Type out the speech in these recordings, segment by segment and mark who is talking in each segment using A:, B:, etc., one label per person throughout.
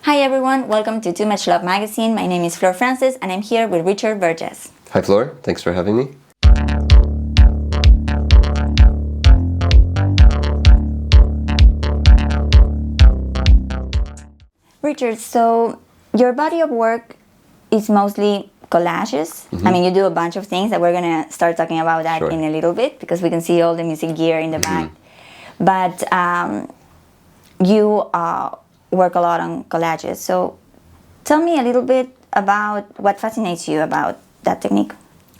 A: Hi everyone, welcome to Too Much Love magazine. My name is Florencia and I'm here with Richard Vergez.
B: Hi Flor, thanks for having me.
A: Richard, so your body of work is mostly collages. I mean, you do a bunch of things that we're going to start talking about that in a little bit because we can see all the music gear in the back. But you work a lot on collages. So tell me a little bit about what fascinates you about that technique.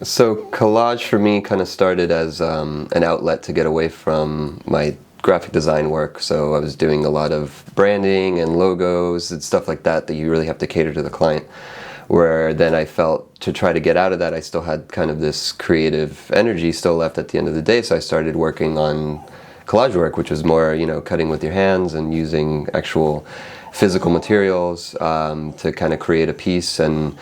B: So collage for me kind of started as an outlet to get away from my graphic design work. So I was doing a lot of branding and logos and stuff like that you really have to cater to the client. Where then I felt to try to get out of that, I still had kind of this creative energy still left at the end of the day. So I started working on collage work, which was more, cutting with your hands and using actual physical materials to kind of create a piece. And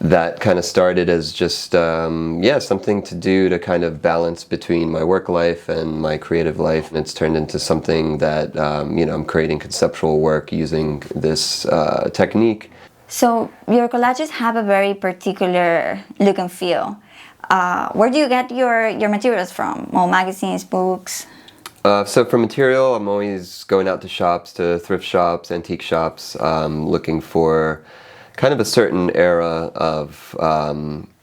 B: that kind of started as just, something to do to kind of balance between my work life and my creative life. And it's turned into something that, I'm creating conceptual work using this technique.
A: So your collages have a very particular look and feel. Where do you get your materials from? Well, magazines, books?
B: So for material, I'm always going out to shops, to thrift shops, antique shops, looking for kind of a certain era of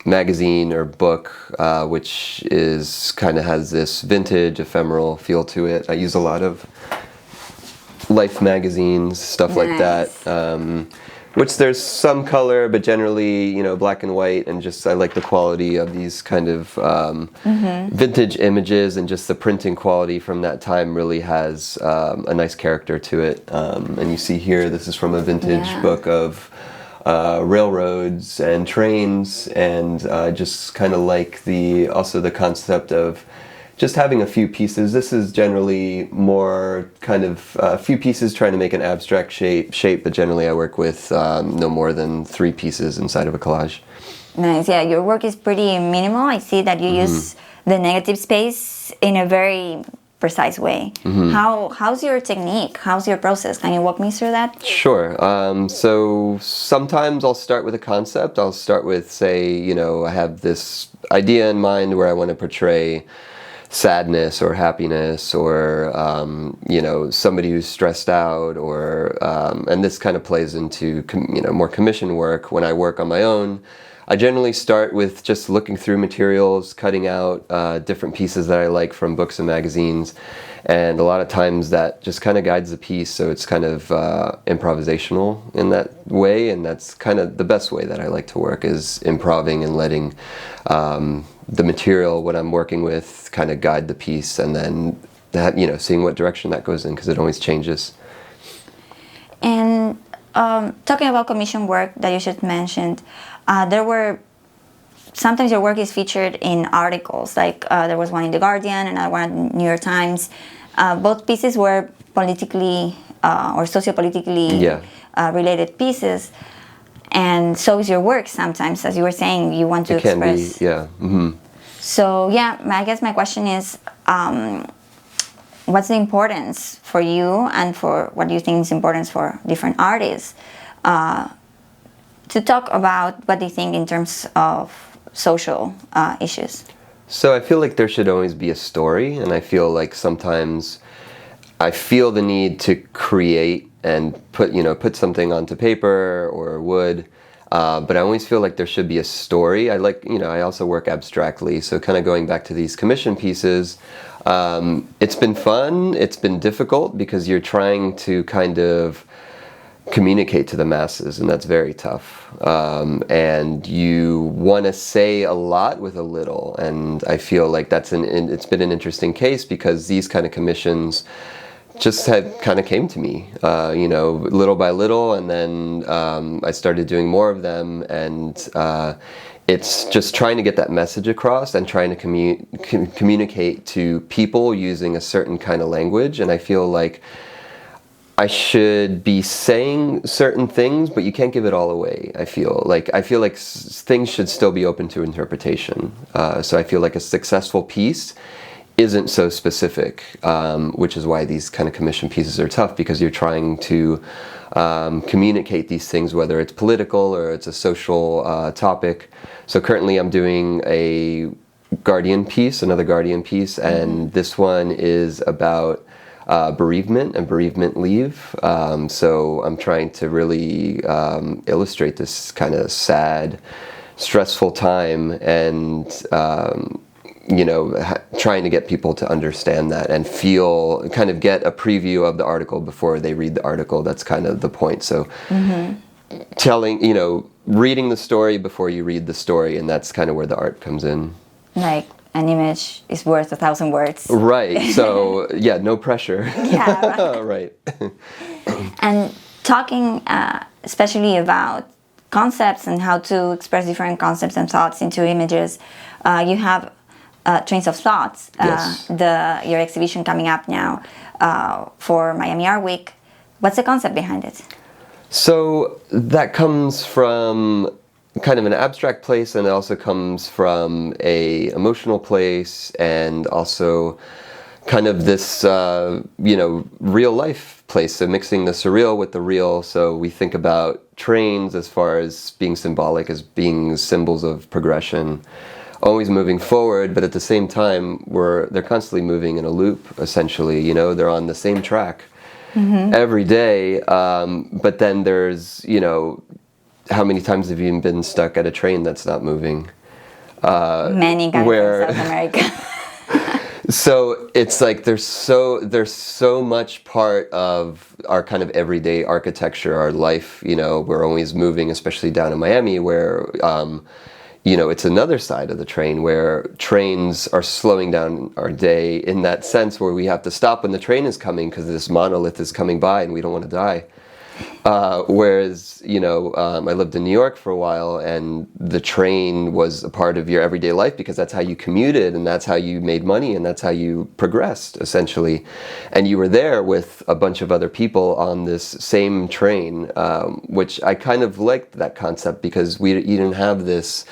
B: magazine or book, which is kind of has this vintage, ephemeral feel to it. I use a lot of Life magazines, stuff like that. Which there's some color, but generally, black and white, and just I like the quality of these kind of vintage images, and just the printing quality from that time really has a nice character to it. And you see here, this is from a vintage book of railroads and trains, and just kind of like also the concept of just having a few pieces. This is generally more kind of a few pieces trying to make an abstract shape, but generally I work with no more than 3 pieces inside of a collage.
A: Nice, yeah, your work is pretty minimal. I see that you use the negative space in a very precise way. How's your technique? How's your process? Can you walk me through that?
B: Sure. So sometimes I'll start with a concept. I'll start with, say, I have this idea in mind where I want to portray sadness or happiness or somebody who's stressed out, or and this kind of plays into more commission work. When I work on my own, I generally start with just looking through materials, cutting out different pieces that I like from books and magazines, and a lot of times that just kind of guides the piece. So it's kind of improvisational in that way, and that's kind of the best way that I like to work, is improving and letting the material, what I'm working with, kind of guide the piece, and then that, seeing what direction that goes in, because it always changes.
A: And talking about commission work that you just mentioned, sometimes your work is featured in articles, like there was one in The Guardian and another one in New York Times. Both pieces were politically or sociopolitically related pieces. And so is your work sometimes, as you were saying, you want to express.
B: It can be,
A: So, I guess my question is, what's the importance for you, and for what do you think is important for different artists, to talk about what they think in terms of social issues?
B: So I feel like there should always be a story, and I feel like sometimes I feel the need to create and put something onto paper or wood, but I always feel like there should be a story. I also work abstractly, so kind of going back to these commission pieces, it's been fun, it's been difficult, because you're trying to kind of communicate to the masses, and that's very tough. And you want to say a lot with a little, and I feel like it's been an interesting case, because these kind of commissions just kind of came to me, little by little, and then I started doing more of them, and it's just trying to get that message across and trying to communicate to people using a certain kind of language. And I feel like I should be saying certain things, but you can't give it all away. I feel like things should still be open to interpretation. So I feel like a successful piece isn't so specific, which is why these kind of commission pieces are tough, because you're trying to communicate these things, whether it's political or it's a social topic. So currently I'm doing a Guardian piece, another Guardian piece, and this one is about bereavement and bereavement leave. So I'm trying to really illustrate this kind of sad, stressful time, and you know, trying to get people to understand that and feel, kind of get a preview of the article before they read the article. That's kind of the point. So telling, you know, reading the story before you read the story, and that's kind of where the art comes in.
A: Like an image is worth 1,000 words.
B: Right. So yeah, no pressure.
A: Yeah.
B: Right.
A: And talking especially about concepts and how to express different concepts and thoughts into images, you have Trains of Thoughts,
B: Yes.
A: Your exhibition coming up now for Miami Art Week. What's the concept behind it?
B: So that comes from kind of an abstract place, and it also comes from a emotional place, and also kind of this you know, real life place. So mixing the surreal with the real. So we think about trains as far as being symbolic, as being symbols of progression, always moving forward, but at the same time they're constantly moving in a loop, essentially. You know, they're on the same track every day, but then there's, you know, how many times have you been stuck at a train that's not moving?
A: Many guys in South America.
B: So it's like there's so much part of our kind of everyday architecture, our life. You know, we're always moving, especially down in Miami, where you know, it's another side of the train, where trains are slowing down our day in that sense, where we have to stop when the train is coming because this monolith is coming by and we don't want to die. Whereas, you know, I lived in New York for a while, and the train was a part of your everyday life because that's how you commuted, and that's how you made money, and that's how you progressed, essentially. And you were there with a bunch of other people on this same train, which I kind of liked that concept, because you didn't have this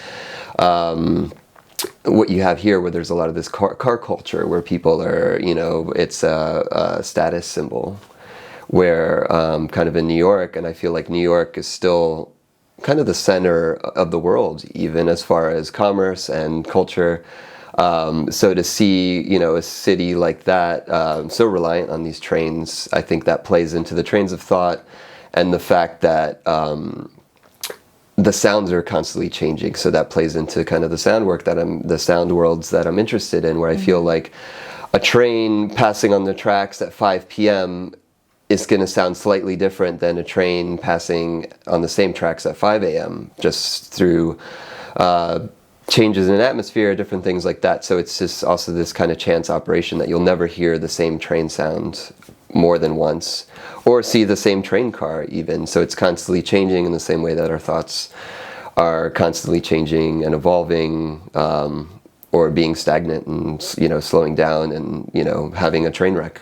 B: what you have here, where there's a lot of this car culture, where people are, you know, it's a status symbol. Where kind of in New York, and I feel like New York is still kind of the center of the world, even as far as commerce and culture. So to see, you know, a city like that so reliant on these trains, I think that plays into the trains of thought, and the fact that the sounds are constantly changing. So that plays into kind of the sound worlds that I'm interested in, where I feel like a train passing on the tracks at 5 p.m. is going to sound slightly different than a train passing on the same tracks at 5 a.m. just through changes in atmosphere, different things like that. So it's just also this kind of chance operation that you'll never hear the same train sound more than once, or see the same train car even. So it's constantly changing in the same way that our thoughts are constantly changing and evolving, or being stagnant and, you know, slowing down and, you know, having a train wreck.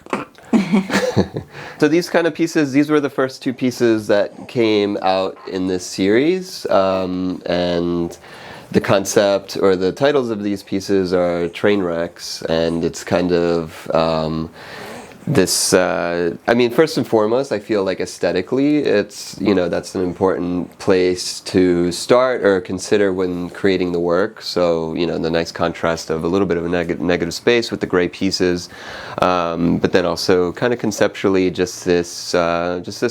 B: So these kind of pieces, these were the first two pieces that came out in this series, and the concept or the titles of these pieces are train wrecks, and it's kind of this, I mean, first and foremost, I feel like aesthetically, it's, you know, that's an important place to start or consider when creating the work. So, you know, the nice contrast of a little bit of a negative space with the gray pieces, but then also kind of conceptually just this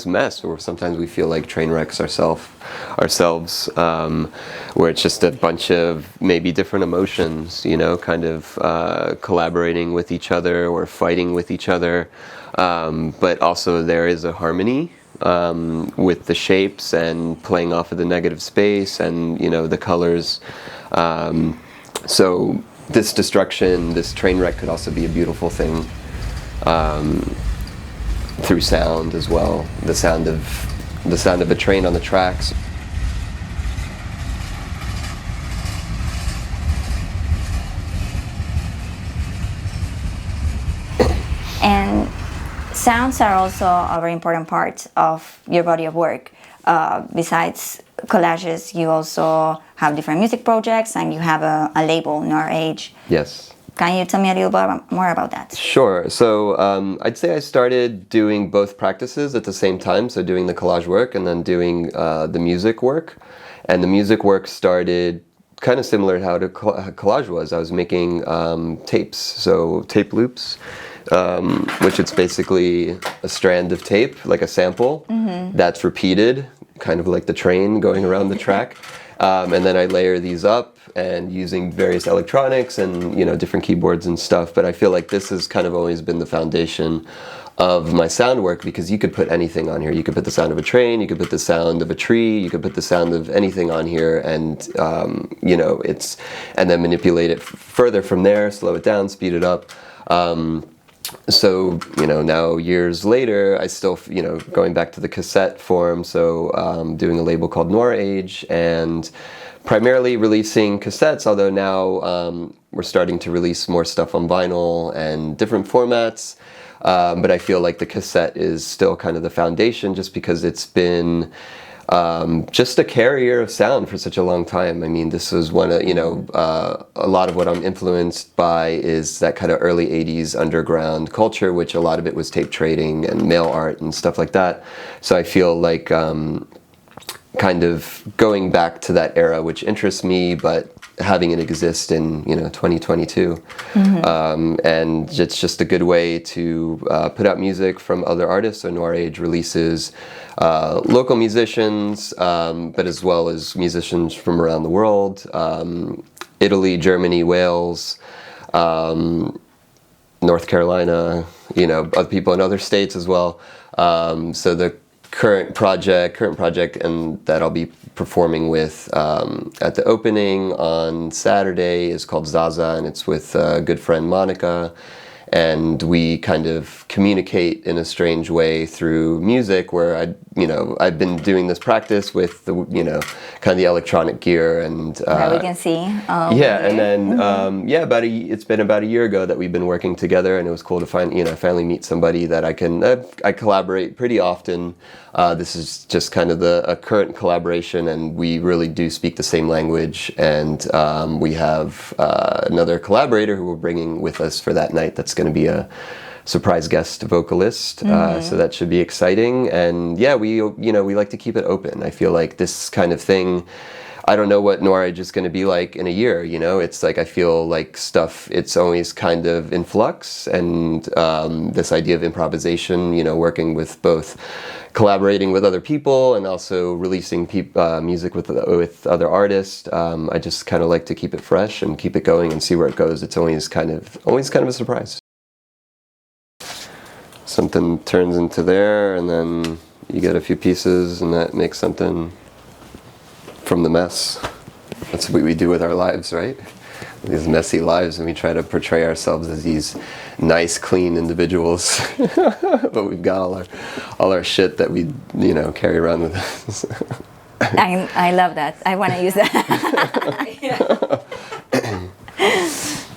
B: mess, where sometimes we feel like train wrecks ourselves, where it's just a bunch of maybe different emotions, you know, kind of collaborating with each other or fighting with each other. But also there is a harmony with the shapes and playing off of the negative space and, you know, the colors. So this destruction, this train wreck could also be a beautiful thing through sound as well. The sound of a train on the tracks.
A: And sounds are also a very important part of your body of work. Besides collages, you also have different music projects, and you have a label, Nor Age.
B: Yes.
A: Can you tell me a little bit more about that?
B: Sure. So I'd say I started doing both practices at the same time, so doing the collage work and then doing the music work. And the music work started kind of similar to how the collage was. I was making tapes, so tape loops, which it's basically a strand of tape, like a sample, that's repeated, kind of like the train going around the track. And then I layer these up and using various electronics and, you know, different keyboards and stuff. But I feel like this has kind of always been the foundation of my sound work, because you could put anything on here. You could put the sound of a train, you could put the sound of a tree, you could put the sound of anything on here, and you know, and then manipulate it further from there, slow it down, speed it up. So, you know, now years later, I still, you know, going back to the cassette form, so doing a label called Noir Age, and primarily releasing cassettes, although now we're starting to release more stuff on vinyl and different formats. But I feel like the cassette is still kind of the foundation, just because it's been just a carrier of sound for such a long time. I mean, this was one of, you know, a lot of what I'm influenced by is that kind of early 80s underground culture, which a lot of it was tape trading and mail art and stuff like that. So I feel like kind of going back to that era, which interests me, but having it exist in, you know, 2022. And it's just a good way to put out music from other artists. So Noir Age releases local musicians, but as well as musicians from around the world, Italy, Germany, Wales, North Carolina, you know, other people in other states as well. So the current project and that I'll be performing with at the opening on Saturday is called Zaza, and it's with a good friend Monica, and we kind of communicate in a strange way through music, where I've been doing this practice with the, you know, kind of the electronic gear, and
A: that we can see.
B: Yeah, and then it's been about a year ago that we've been working together, and it was cool to finally meet somebody that I collaborate pretty often. This is just kind of a current collaboration, and we really do speak the same language. And we have another collaborator who we're bringing with us for that night. That's going to be a surprise guest vocalist. So that should be exciting. And yeah, we like to keep it open. I feel like this kind of thing, I don't know what Noir Age is going to be like in a year, you know? It's like, I feel like stuff, it's always kind of in flux, and this idea of improvisation, you know, working with both collaborating with other people and also releasing music with other artists. I just kind of like to keep it fresh and keep it going and see where it goes. It's always kind of a surprise. Something turns into there, and then you get a few pieces, and that makes something from the mess. That's what we do with our lives, right? These messy lives, and we try to portray ourselves as these nice, clean individuals, but we've got all our shit that we, you know, carry around with us.
A: I love that. I want to use that.